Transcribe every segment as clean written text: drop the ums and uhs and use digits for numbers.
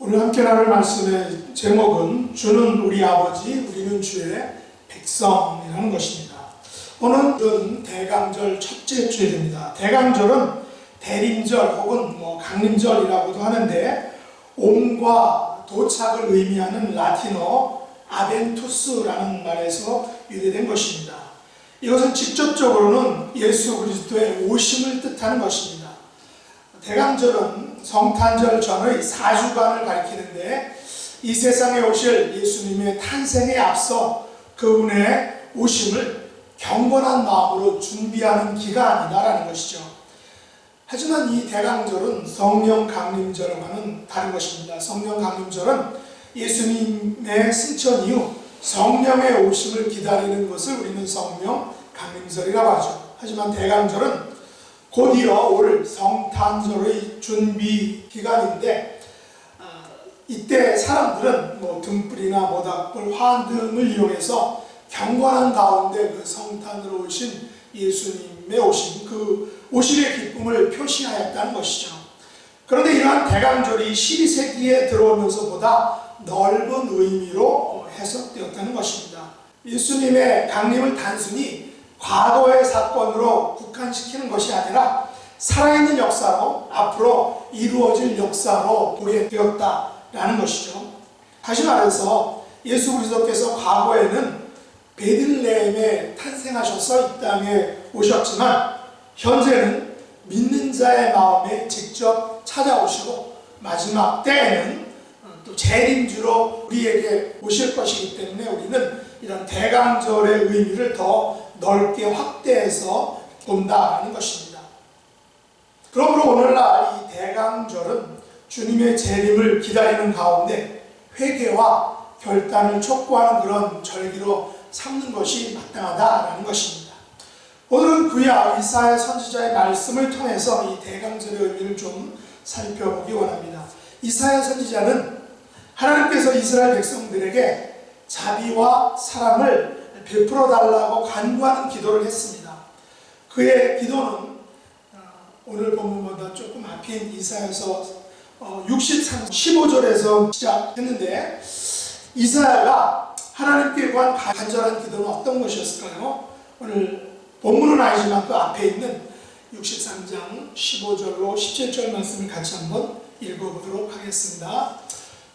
오늘 함께 나눌 말씀의 제목은 주는 우리 아버지, 우리는 주의 백성이라는 것입니다. 오늘은 대강절 첫째 주일입니다. 대강절은 대림절 혹은 강림절이라고도 하는데 옴과 도착을 의미하는 라틴어 아벤투스라는 말에서 유래된 것입니다. 이것은 직접적으로는 예수 그리스도의 오심을 뜻하는 것입니다. 대강절은 성탄절 전의 4주간을 가리키는데 이 세상에 오실 예수님의 탄생에 앞서 그분의 오심을 경건한 마음으로 준비하는 기간이다라는 것이죠. 하지만 이 대강절은 성령 강림절과는 다른 것입니다. 성령 강림절은 예수님의 승천 이후 성령의 오심을 기다리는 것을 우리는 성령 강림절이라고 하죠. 하지만 대강절은 곧이어 올 성탄절의 준비 기간인데 이때 사람들은 등불이나 모닥불, 화환 등을 이용해서 경건한 가운데 그 성탄으로 오신 예수님의 오심, 그 오심의 기쁨을 표시하였다는 것이죠. 그런데 이러한 대강절이 12세기에 들어오면서보다 넓은 의미로 해석되었다는 것입니다. 예수님의 강림을 단순히 과거의 사건으로 국한시키는 것이 아니라 살아있는 역사로 앞으로 이루어질 역사로 보게 되었다라는 것이죠. 다시 말해서 예수 그리스도께서 과거에는 베들레헴에 탄생하셔서 이 땅에 오셨지만 현재는 믿는 자의 마음에 직접 찾아오시고 마지막 때에는 또 재림주로 우리에게 오실 것이기 때문에 우리는 이런 대강절의 의미를 더 넓게 확대해서 본다는 것입니다. 그러므로 오늘날 이 대강절은 주님의 재림을 기다리는 가운데 회개와 결단을 촉구하는 그런 절기로 삼는 것이 마땅하다라는 것입니다. 오늘은 구약 이사야 선지자의 말씀을 통해서 이 대강절의 의미를 좀 살펴보기 원합니다. 이사야 선지자는 하나님께서 이스라엘 백성들에게 자비와 사랑을 베풀어 달라고 간구하는 기도를 했습니다. 그의 기도는 오늘 본문보다 조금 앞인 이사야서 63, 15절에서 시작했는데 이사야가 하나님께 구한 간절한 기도는 어떤 것이었을까요? 오늘 본문은 아니지만 그 앞에 있는 63장 15절로 17절 말씀을 같이 한번 읽어보도록 하겠습니다.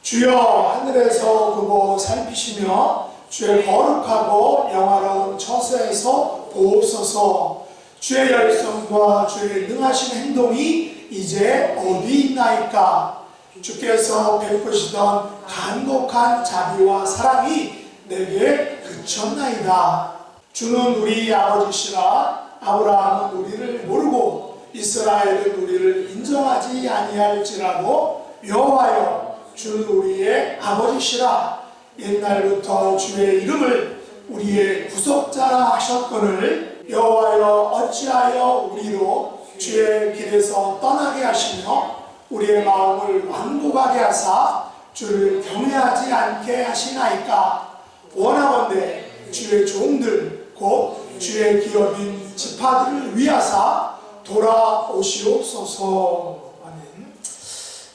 주여 하늘에서 보고 살피시며 주의 거룩하고 영화로운 처소에서 보옵소서. 주의 열성과 주의 능하신 행동이 이제 어디 있나이까? 주께서 베푸시던 간곡한 자비와 사랑이 내게 그쳤나이다. 주는 우리 아버지시라. 아브라함은 우리를 모르고 이스라엘은 우리를 인정하지 아니할지라도 여호와여 주는 우리의 아버지시라. 옛날부터 주의 이름을 우리의 구속자라 하셨거늘 여호와여 어찌하여 우리로 주의 길에서 떠나게 하시며 우리의 마음을 완고하게 하사 주를 경외하지 않게 하시나이까? 원하건대 주의 종들 곧 주의 기업인 지파들을 위하사 돌아오시옵소서. 아멘.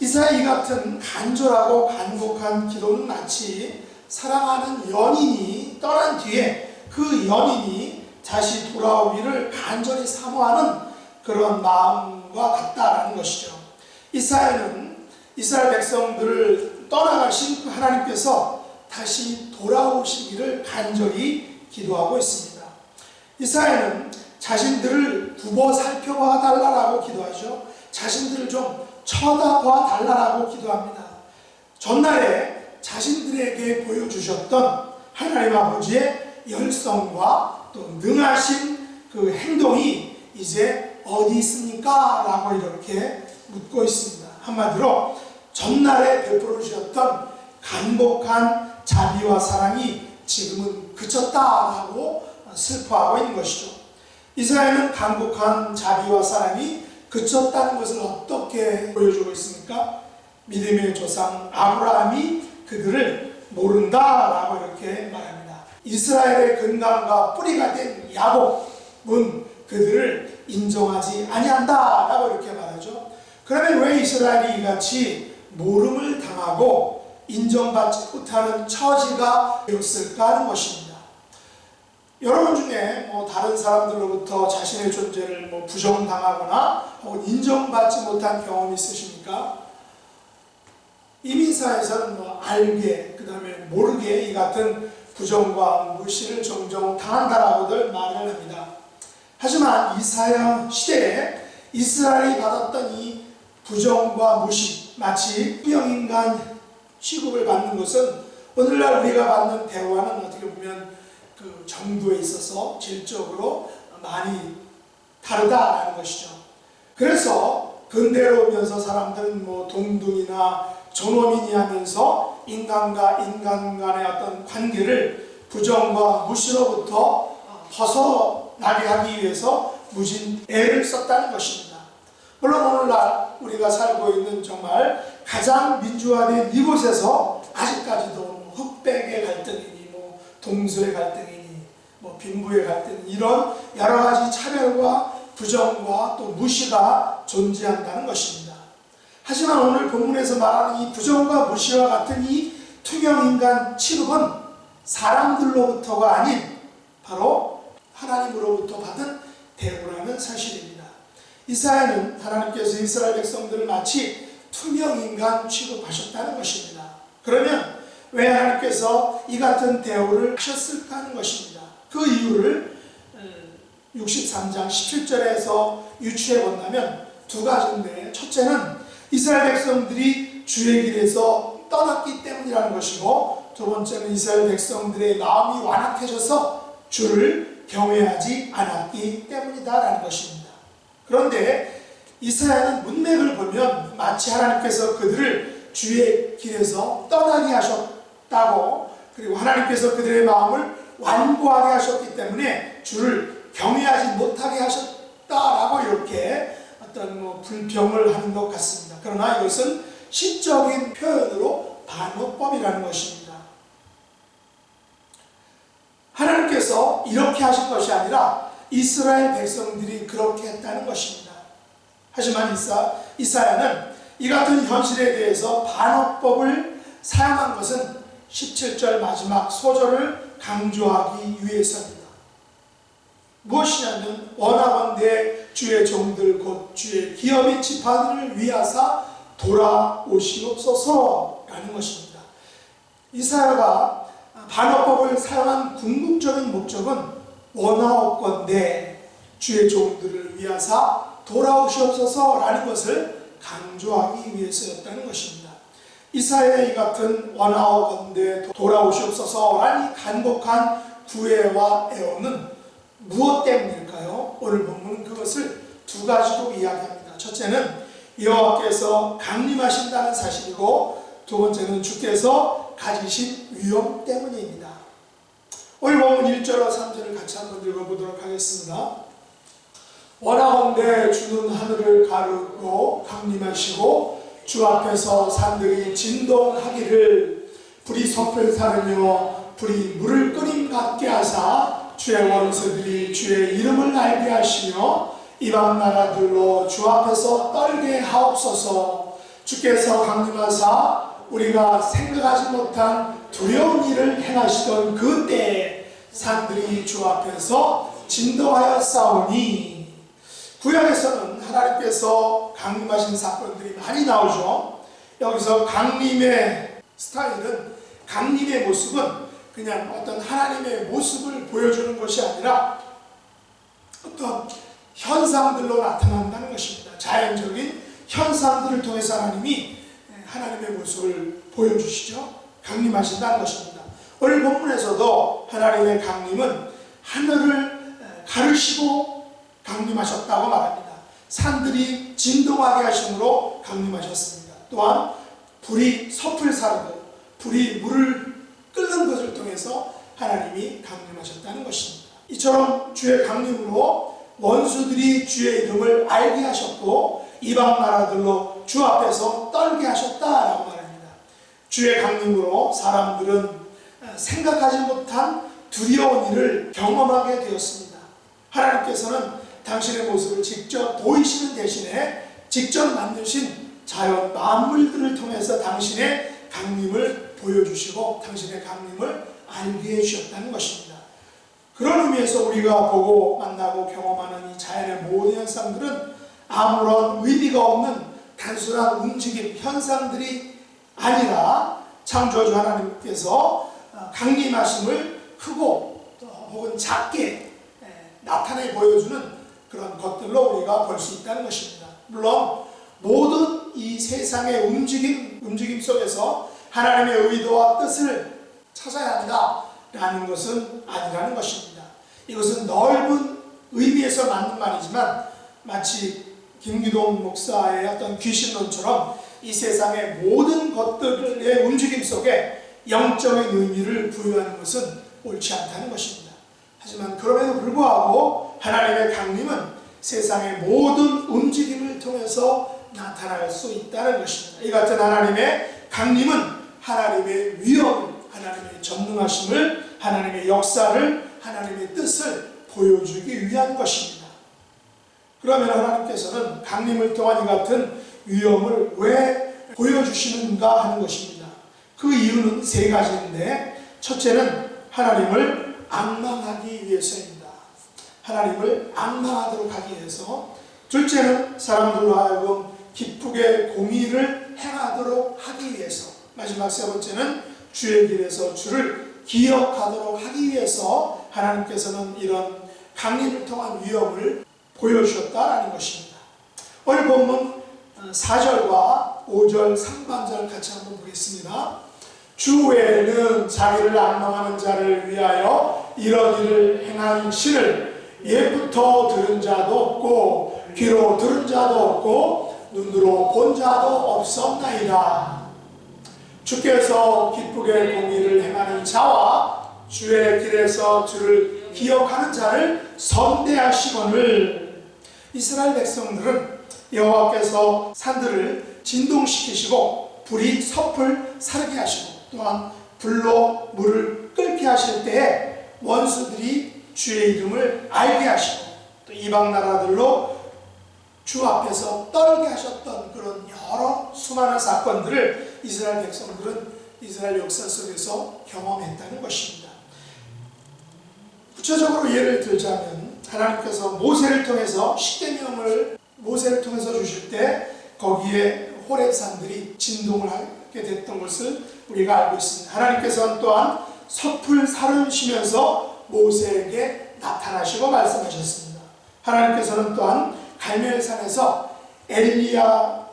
이사야 이 같은 간절하고 간곡한 기도는 마치 사랑하는 연인이 떠난 뒤에 그 연인이 다시 돌아오기를 간절히 사모하는 그런 마음과 같다라는 것이죠. 이사야는 이스라엘 백성들을 떠나가신 그 하나님께서 다시 돌아오시기를 간절히 기도하고 있습니다. 이사야는 자신들을 두고 살펴봐 달라고 기도하죠. 자신들을 좀 쳐다봐 달라고 기도합니다. 전날에 자신들에게 보여주셨던 하나님 아버지의 열성과 또 능하신 그 행동이 이제 어디 있습니까? 라고 이렇게 묻고 있습니다. 한마디로 전날에 베풀어 주셨던 간곡한 자비와 사랑이 지금은 그쳤다라고 슬퍼하고 있는 것이죠. 이사야는 간곡한 자비와 사랑이 그쳤다는 것을 어떻게 보여주고 있습니까? 믿음의 조상 아브라함이 그들을 모른다라고 이렇게 말합니다. 이스라엘의 근간과 뿌리가 된 야곱은 그들을 인정하지 아니한다라고 이렇게 말하죠. 그러면 왜 이스라엘이 이같이 모름을 당하고 인정받지 못하는 처지가 되었을까 하는 것입니다. 여러분 중에 다른 사람들로부터 자신의 존재를 부정당하거나 혹은 인정받지 못한 경험이 있으십니까? 이민사에서는 알게, 그 다음에 모르게 이 같은 부정과 무시를 종종 당한다라고들 말을 합니다. 하지만 이사야 시대에 이스라엘이 받았던 이 부정과 무시, 마치 투명인간 취급을 받는 것은 오늘날 우리가 받는 대우와는 어떻게 보면 그 정도에 있어서 질적으로 많이 다르다라는 것이죠. 그래서 근대로 오면서 사람들은 동등이나 존엄이니 하면서 인간과 인간 간의 어떤 관계를 부정과 무시로부터 벗어나게 하기 위해서 무진 애를 썼다는 것입니다. 물론 오늘날 우리가 살고 있는 정말 가장 민주화된 이곳에서 아직까지도 흑백의 갈등이니 동서의 갈등이니 빈부의 갈등이니 이런 여러 가지 차별과 부정과 또 무시가 존재한다는 것입니다. 하지만 오늘 본문에서 말하는 이 부정과 무시와 같은 이 투명인간 취급은 사람들로부터가 아닌 바로 하나님으로부터 받은 대우라는 사실입니다. 이사야는 하나님께서 이스라엘 백성들을 마치 투명인간 취급하셨다는 것입니다. 그러면 왜 하나님께서 이 같은 대우를 하셨을까 하는 것입니다. 그 이유를 63장 17절에서 유추해 본다면 두 가지인데, 첫째는 이스라엘 백성들이 주의 길에서 떠났기 때문이라는 것이고, 두 번째는 이스라엘 백성들의 마음이 완악해져서 주를 경외하지 않았기 때문이다라는 것입니다. 그런데 이사야는 문맥을 보면 마치 하나님께서 그들을 주의 길에서 떠나게 하셨다고, 그리고 하나님께서 그들의 마음을 완고하게 하셨기 때문에 주를 경외하지 못하게 하셨다라고 이렇게 어떤 불평을 하는 것 같습니다. 그러나 이것은 시적인 표현으로 반어법이라는 것입니다. 하나님께서 이렇게 하신 것이 아니라 이스라엘 백성들이 그렇게 했다는 것입니다. 하지만 이사야는 이 같은 현실에 대해서 반어법을 사용한 것은 17절 마지막 소절을 강조하기 위해서입니다. 무엇이냐면 원하건대 주의 종들 곧 주의 기업의 지파들을 위하사 돌아오시옵소서라는 것입니다. 이사야가 반어법을 사용한 궁극적인 목적은 원하옵건대 주의 종들을 위하사 돌아오시옵소서라는 것을 강조하기 위해서였다는 것입니다. 이사야의 이 같은 원하옵건대 돌아오시옵소서라는 간곡한 구애와 애원은 무엇 때문일까요? 오늘 본문은 그것을 두 가지로 이야기합니다. 첫째는 여호와께서 강림하신다는 사실이고, 두 번째는 주께서 가지신 위엄 때문입니다. 오늘 본문 1절과 3절을 같이 한번 읽어보도록 하겠습니다. 원하건대 주는 하늘을 가르고 강림하시고 주 앞에서 산들이 진동하기를 불이 섭을 사르며 불이 물을 끓임 같게 하사 주의 원수들이 주의 이름을 알게 하시며 이방 나라들로 주 앞에서 떨게 하옵소서. 주께서 강림하사 우리가 생각하지 못한 두려운 일을 행하시던 그때에 산들이 주 앞에서 진동하여 싸우니. 구약에서는 하나님께서 강림하신 사건들이 많이 나오죠. 여기서 강림의 스타일은, 강림의 모습은 그냥 어떤 하나님의 모습을 보여주는 것이 아니라 어떤 현상들로 나타난다는 것입니다. 자연적인 현상들을 통해서 하나님이 하나님의 모습을 보여주시죠. 강림하신다는 것입니다. 오늘 본문에서도 하나님의 강림은 하늘을 가르시고 강림하셨다고 말합니다. 산들이 진동하게 하심으로 강림하셨습니다. 또한 불이 섭을 사르고 불이 물을 끓는 것을 통해서 하나님이 강림하셨다는 것입니다. 이처럼 주의 강림으로 원수들이 주의 이름을 알게 하셨고 이방 나라들로 주 앞에서 떨게 하셨다라고 말합니다. 주의 강림으로 사람들은 생각하지 못한 두려운 일을 경험하게 되었습니다. 하나님께서는 당신의 모습을 직접 보이시는 대신에 직접 만드신 자연 만물들을 통해서 당신의 강림을 보여주시고 당신의 강림을 알게 해주셨다는 것입니다. 그런 의미에서 우리가 보고 만나고 경험하는 이 자연의 모든 현상들은 아무런 의미가 없는 단순한 움직임, 현상들이 아니라 창조주 하나님께서 강림하심을 크고 혹은 작게 나타내 보여주는 그런 것들로 우리가 볼 수 있다는 것입니다. 물론 모든 이 세상의 움직임 속에서 하나님의 의도와 뜻을 찾아야 한다라는 것은 아니라는 것입니다. 이것은 넓은 의미에서 맞는 말이지만 마치 김기동 목사의 어떤 귀신론처럼 이 세상의 모든 것들의 움직임 속에 영적인 의미를 부여하는 것은 옳지 않다는 것입니다. 하지만 그럼에도 불구하고 하나님의 강림은 세상의 모든 움직임을 통해서 나타날 수 있다는 것입니다. 이 같은 하나님의 강림은 하나님의 위엄을, 하나님의 전능하심을, 하나님의 역사를, 하나님의 뜻을 보여주기 위한 것입니다. 그러면 하나님께서는 강림을 통한 이 같은 위엄을 왜 보여주시는가 하는 것입니다. 그 이유는 세 가지인데, 첫째는 하나님을 앙망하기 위해서입니다. 하나님을 앙망하도록 하기 위해서. 둘째는 사람들로 하여금 기쁘게 공의를 행하도록 하기 위해서. 마지막 세 번째는 주의 길에서 주를 기억하도록 하기 위해서 하나님께서는 이런 강림을 통한 위엄을 보여주셨다라는 것입니다. 오늘 본문 4절과 5절 상반절 같이 한번 보겠습니다. 주 외에는 자기를 앙망하는 자를 위하여 이런 일을 행한 신을 옛부터 들은 자도 없고 귀로 들은 자도 없고 눈으로 본 자도 없었나이다. 주께서 기쁘게 공의를 행하는 자와 주의 길에서 주를 기억하는 자를 선대하시거늘. 이스라엘 백성들은 여호와께서 산들을 진동시키시고 불이 섭을 사르게 하시고 또한 불로 물을 끓게 하실 때에 원수들이 주의 이름을 알게 하시고 또 이방 나라들로 주 앞에서 떨게 하셨던 그런 여러 수많은 사건들을 이스라엘 백성들은 이스라엘 역사 속에서 경험했다는 것입니다. 구체적으로 예를 들자면 하나님께서 모세를 통해서 십계명을 모세를 통해서 주실 때 거기에 호렙산들이 진동을 하게 됐던 것을 우리가 알고 있습니다. 하나님께서는 또한 섭을 사르시면서 모세에게 나타나시고 말씀하셨습니다. 하나님께서는 또한 갈멜산에서 엘리야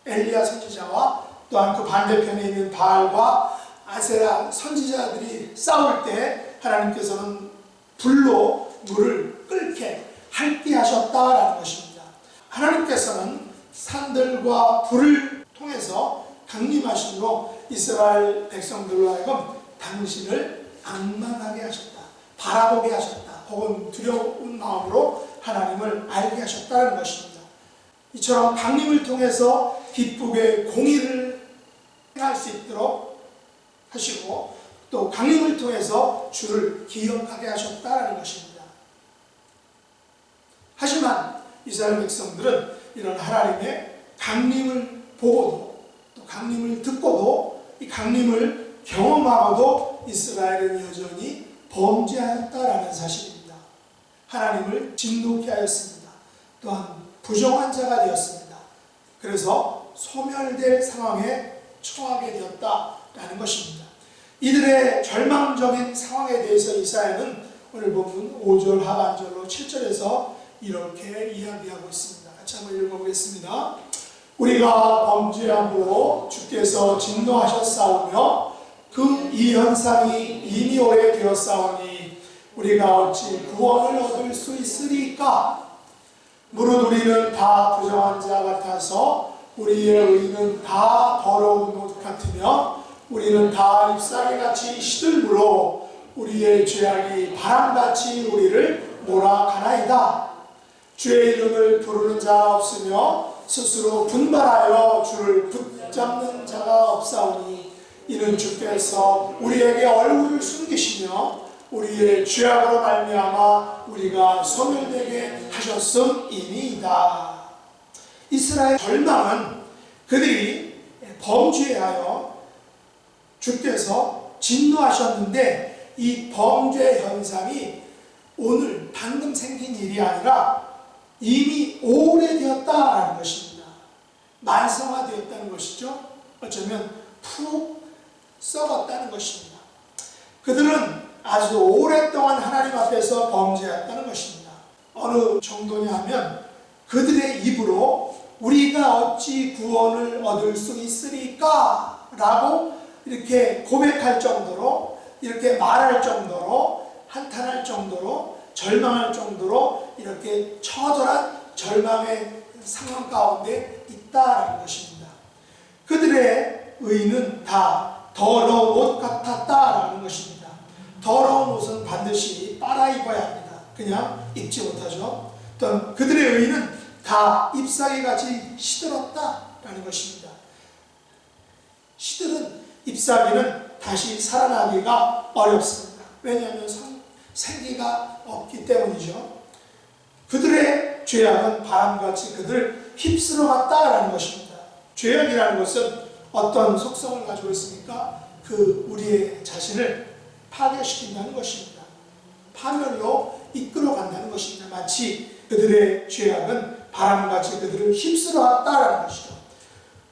선지자와 또한 그 반대편에 있는 바알과 아세라 선지자들이 싸울 때 하나님께서는 불로 물을 끓게 할게 하셨다라는 것입니다. 하나님께서는 산들과 불을 통해서 강림하심으로 이스라엘 백성들로 하여금 당신을 앙망하게 하셨다, 바라보게 하셨다, 혹은 두려운 마음으로 하나님을 알게 하셨다는 것입니다. 이처럼 강림을 통해서 기쁘게 공의를 행할 수 있도록 하시고 또 강림을 통해서 주를 기억하게 하셨다는 것입니다. 하지만 이스라엘 백성들은 이런 하나님의 강림을 보고도 또 강림을 듣고도 이 강림을 경험하고도 이스라엘은 여전히 범죄하였다라는 사실입니다. 하나님을 진노케 하였습니다. 또한 부정한 자가 되었습니다. 그래서 소멸될 상황에 처하게 되었다라는 것입니다. 이들의 절망적인 상황에 대해서 이사야는 오늘 본문 5절 하반절로 7절에서 이렇게 이야기하고 있습니다. 같이 한번 읽어보겠습니다. 우리가 범죄함으로 주께서 진노하셨사오며 그 이 현상이 이미 오래되었사오니 우리가 어찌 구원을 얻을 수 있으리까? 무릇 우리는 다 부정한 자 같아서 우리의 의는 다 더러운 옷 같으며 우리는 다 잎사귀같이 시들므로 우리의 죄악이 바람같이 우리를 몰아가나이다. 주의 이름을 부르는 자가 없으며 스스로 분발하여 주를 붙잡는 자가 없사오니 이는 주께서 우리에게 얼굴을 숨기시며 우리의 죄악으로 말미암아 우리가 소멸되게 하셨음이니이다. 이스라엘 절망은 그들이 범죄하여 주께서 진노하셨는데 이 범죄 현상이 오늘 방금 생긴 일이 아니라 이미 오래되었다라는 것입니다. 만성화되었다는 것이죠. 어쩌면 푹 썩었다는 것입니다. 그들은 아주 오랫동안 하나님 앞에서 범죄했다는 것입니다. 어느 정도냐 하면 그들의 입으로 우리가 어찌 구원을 얻을 수 있으리까? 라고 이렇게 고백할 정도로, 이렇게 말할 정도로, 한탄할 정도로, 절망할 정도로 이렇게 처절한 절망의 상황 가운데 있다라는 것입니다. 그들의 의는 다 더러운 옷 같았다라는 것입니다. 더러운 옷은 반드시 빨아 입어야 합니다. 그냥 입지 못하죠. 또 그들의 의는 다 잎사귀 같이 시들었다라는 것입니다. 시들은 잎사귀는 다시 살아나기가 어렵습니다. 왜냐하면 생기가 없기 때문이죠. 그들의 죄악은 바람같이 그들을 휩쓸어 갔다라는 것입니다. 죄악이라는 것은 어떤 속성을 가지고 있습니까? 우리의 자신을 파괴시킨다는 것입니다. 파멸로 이끌어 간다는 것입니다. 마치 그들의 죄악은 바람같이 그들을 휩쓸어 갔다라는 것이죠.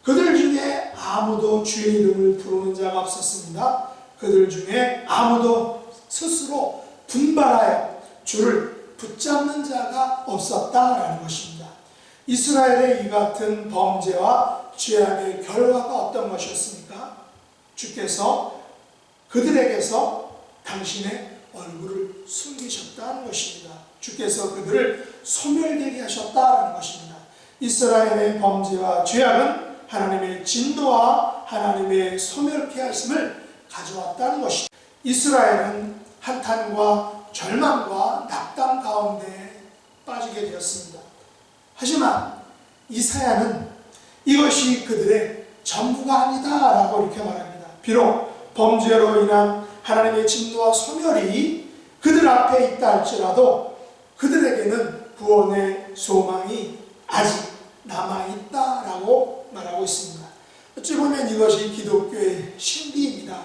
그들 중에 아무도 주의 이름을 부르는 자가 없었습니다. 그들 중에 아무도 스스로 분발하여 주를 붙잡는 자가 없었다라는 것입니다. 이스라엘의 이 같은 범죄와 죄악의 결과가 어떤 것이었습니까? 주께서 그들에게서 당신의 얼굴을 숨기셨다는 것입니다. 주께서 그들을 소멸되게 하셨다는 것입니다. 이스라엘의 범죄와 죄악은 하나님의 진노와 하나님의 소멸케 하심을 가져왔다는 것입니다. 이스라엘은 한탄과 절망과 낙담 가운데 빠지게 되었습니다. 하지만 이사야는 이것이 그들의 전부가 아니다라고 이렇게 말합니다. 비록 범죄로 인한 하나님의 진노와 소멸이 그들 앞에 있다 할지라도 그들에게는 구원의 소망이 아직 남아있다라고 말하고 있습니다. 어찌 보면 이것이 기독교의 신비입니다.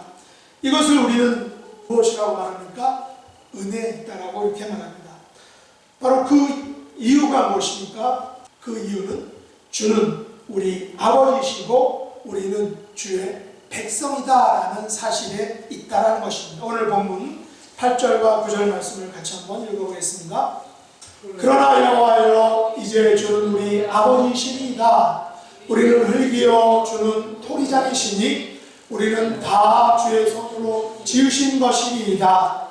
이것을 우리는 무엇이라고 말합니까? 은혜다라고 이렇게 말합니다. 바로 그 이유가 무엇입니까? 그 이유는 주는 우리 아버지시고 우리는 주의 백성이다라는 사실에 있다라는 것입니다. 오늘 본문 8절과 9절 말씀을 같이 한번 읽어보겠습니다. 그러나 여호와여 이제 주는 우리 아버지시니이다. 우리는 흙이요 주는 토기장이시니 우리는 다 주의 손으로 지으신 것이니이다.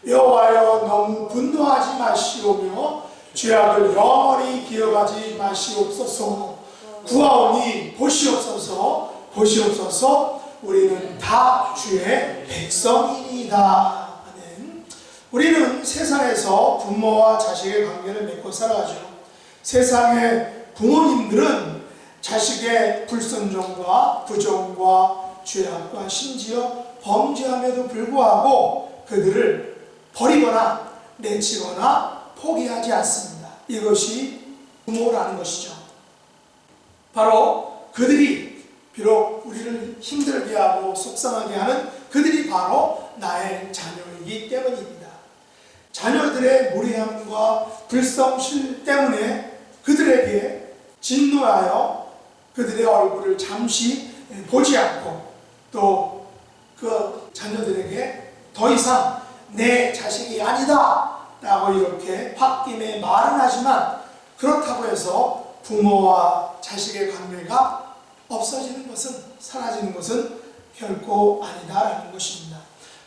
여호와여 너무 분노하지 마시오며 죄악을 영원히 기억하지 마시옵소서. 구하오니 보시옵소서. 보시옵소서. 우리는 다 주의 백성이니이다. 우리는 세상에서 부모와 자식의 관계를 맺고 살아가죠. 세상의 부모님들은 자식의 불순종과 부정과 죄악과 심지어 범죄함에도 불구하고 그들을 버리거나 내치거나 포기하지 않습니다. 이것이 부모라는 것이죠. 바로 그들이 비록 우리를 힘들게 하고 속상하게 하는 그들이 바로 나의 자녀이기 때문입니다. 자녀들의 무례함과 불성실 때문에 그들에게 진노하여 그들의 얼굴을 잠시 보지 않고 또 그 자녀들에게 더 이상 내 자식이 아니다 라고 이렇게 홧김에 말은 하지만 그렇다고 해서 부모와 자식의 관계가 없어지는 것은, 사라지는 것은 결코 아니다라는 것입니다.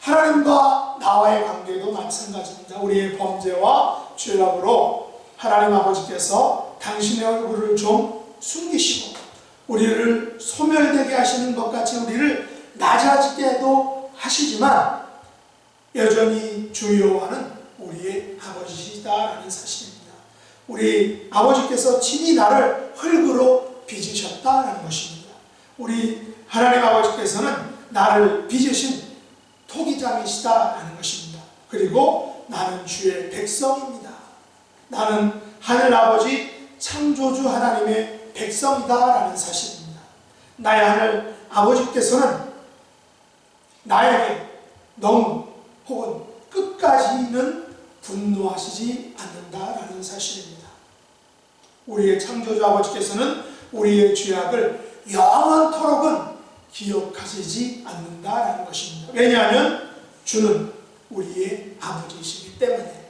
하나님과 나와의 관계도 마찬가지입니다. 우리의 범죄와 죄악으로 하나님 아버지께서 당신의 얼굴을 좀 숨기시고 우리를 소멸되게 하시는 것 같이 우리를 낮아지게도 하시지만 여전히 주 여호와는 우리의 아버지시다라는 사실입니다. 우리 아버지께서 친히 나를 흙으로 빚으셨다라는 것입니다. 우리 하나님 아버지께서는 나를 빚으신 토기장이시다라는 것입니다. 그리고 나는 주의 백성입니다. 나는 하늘아버지 창조주 하나님의 백성이다라는 사실입니다. 나의 하늘 아버지께서는 나에게 너무 혹은 끝까지는 분노하시지 않는다라는 사실입니다. 우리의 창조주 아버지께서는 우리의 죄악을 영원토록은 기억하시지 않는다라는 것입니다. 왜냐하면 주는 우리의 아버지이시기 때문에,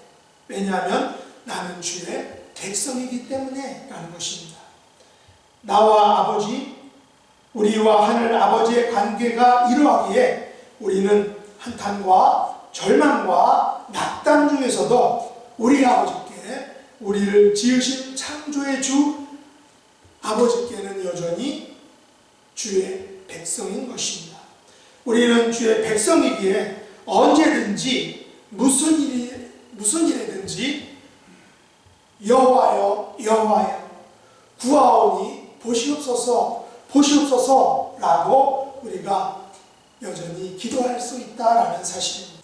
왜냐하면 나는 주의 백성이기 때문에 라는 것입니다. 나와 아버지, 우리와 하늘 아버지의 관계가 이러하기에 우리는 한탄과 절망과 낙담 중에서도 우리 아버지께, 우리를 지으신 창조의 주 아버지께는 여전히 주의 백성인 것입니다. 우리는 주의 백성이기에 언제든지 무슨 일이든지 여호와여 여호와여 구하오니 보시옵소서 라고 우리가 여전히 기도할 수 있다라는 사실입니다.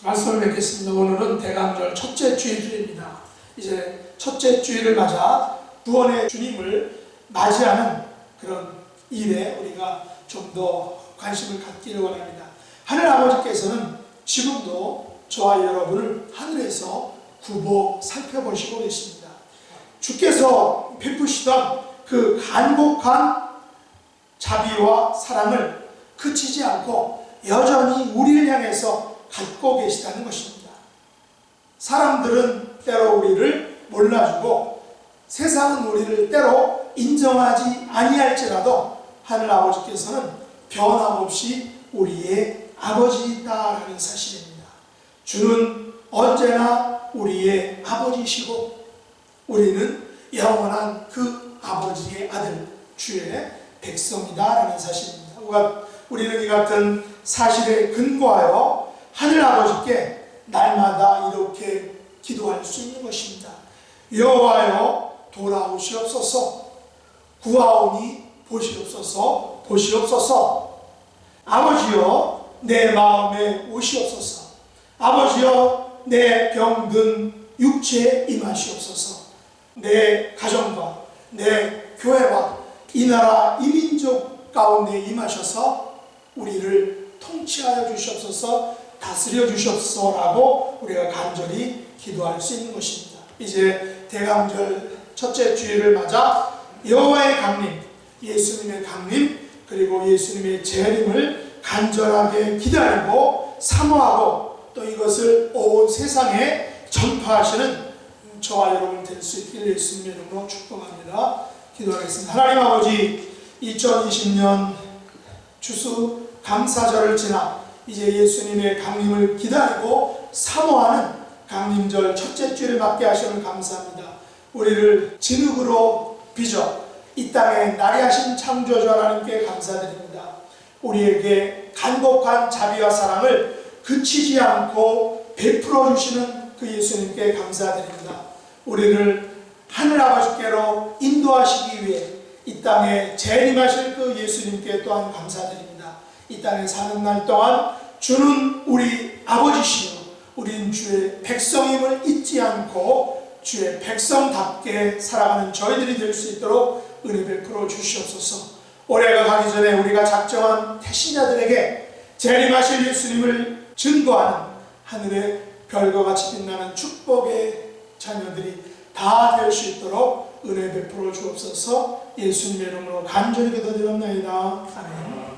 말씀을 맺겠습니다. 오늘은 대감절 첫째 주일입니다. 이제 첫째 주일을 맞아 구원의 주님을 맞이하는 그런 일에 우리가 좀 더 관심을 갖기를 원합니다. 하늘 아버지께서는 지금도 저와 여러분을 하늘에서 굽어 살펴보시고 계십니다. 주께서 베푸시던 그 간곡한 자비와 사랑을 그치지 않고 여전히 우리를 향해서 갖고 계시다는 것입니다. 사람들은 때로 우리를 몰라주고 세상은 우리를 때로 인정하지 아니할지라도 하늘 아버지께서는 변함없이 우리의 아버지이다라는 사실입니다. 주는 언제나 우리의 아버지시고 우리는 영원한 그 아버지의 아들 주의 백성이다라는 사실입니다. 우리는 이 같은 사실에 근거하여 하늘 아버지께 날마다 이렇게 기도할 수 있는 것입니다. 여호와여 돌아오시옵소서, 구하오니 보시옵소서. 아버지여 내 마음에 오시옵소서. 아버지여 내 병든 육체에 임하시옵소서. 내 가정과 내 교회와 이 나라 이 민족 가운데 임하셔서 우리를 통치하여 주시옵소서, 다스려 주시옵소서라고 우리가 간절히 기도할 수 있는 것입니다. 이제 대강절 첫째 주일을 맞아 여호와의 강림, 예수님의 강림, 그리고 예수님의 재림을 간절하게 기다리고 사모하고 또 이것을 온 세상에 전파하시는 저와 여러분 될 수 있기를 예수님의 이름으로 축복합니다. 기도하겠습니다. 하나님 아버지, 2020년 추수 감사절을 지나 이제 예수님의 강림을 기다리고 사모하는 강림절 첫째 주일을 맞게 하시면 감사합니다. 우리를 진흙으로 빚어 이 땅에 나리하신 창조주 하나님께 감사드립니다. 우리에게 간곡한 자비와 사랑을 그치지 않고 베풀어 주시는 그 예수님께 감사드립니다. 우리를 하늘 아버지께로 인도하시기 위해 이 땅에 재림하실 그 예수님께 또한 감사드립니다. 이 땅에 사는 날 동안 주는 우리 아버지시요 우린 주의 백성임을 잊지 않고 주의 백성답게 살아가는 저희들이 될 수 있도록 은혜 베풀어 주시옵소서. 올해가 가기 전에 우리가 작정한 태신자들에게 재림하실 예수님을 증거하는 하늘의 별과 같이 빛나는 축복의 자녀들이 다 될 수 있도록 은혜 베풀어 주옵소서. 예수님의 이름으로 간절히 기도드렸나이다. 아멘. 사랑을 나누고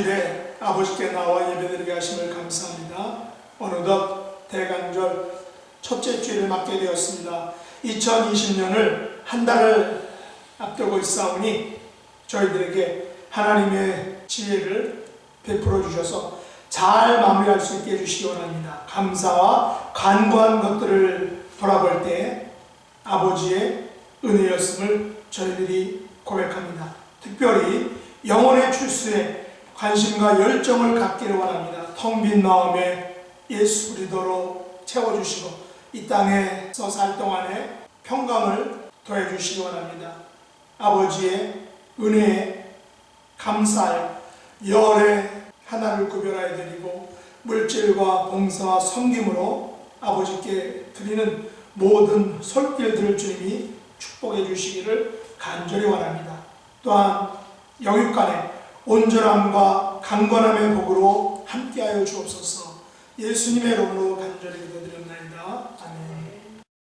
주일에 아버지께 나와 예배드리게 하심을 감사합니다. 어느덧 대강절 첫째 주일을 맞게 되었습니다. 2020년을 한 달을 앞두고 있사오니 저희들에게 하나님의 지혜를 베풀어 주셔서 잘 마무리할 수 있게 해주시기 원합니다. 감사와 간구한 것들을 돌아볼 때 아버지의 은혜였음을 저희들이 고백합니다. 특별히 영혼의 출수에 관심과 열정을 갖기를 원합니다. 텅 빈 마음에 예수 그리스도로 채워주시고 이 땅에서 살 동안에 평강을 더해주시기 원합니다. 아버지의 은혜에 감사하여 열의 하나를 구별하여 드리고 물질과 봉사와 섬김으로 아버지께 드리는 모든 손길들을 주님이 축복해 주시기를 간절히 원합니다. 또한 영육간에 온전함과 강건함의 복으로 함께하여 주옵소서. 예수님의 이름으로 간절히 기도드렸나이다. 아멘.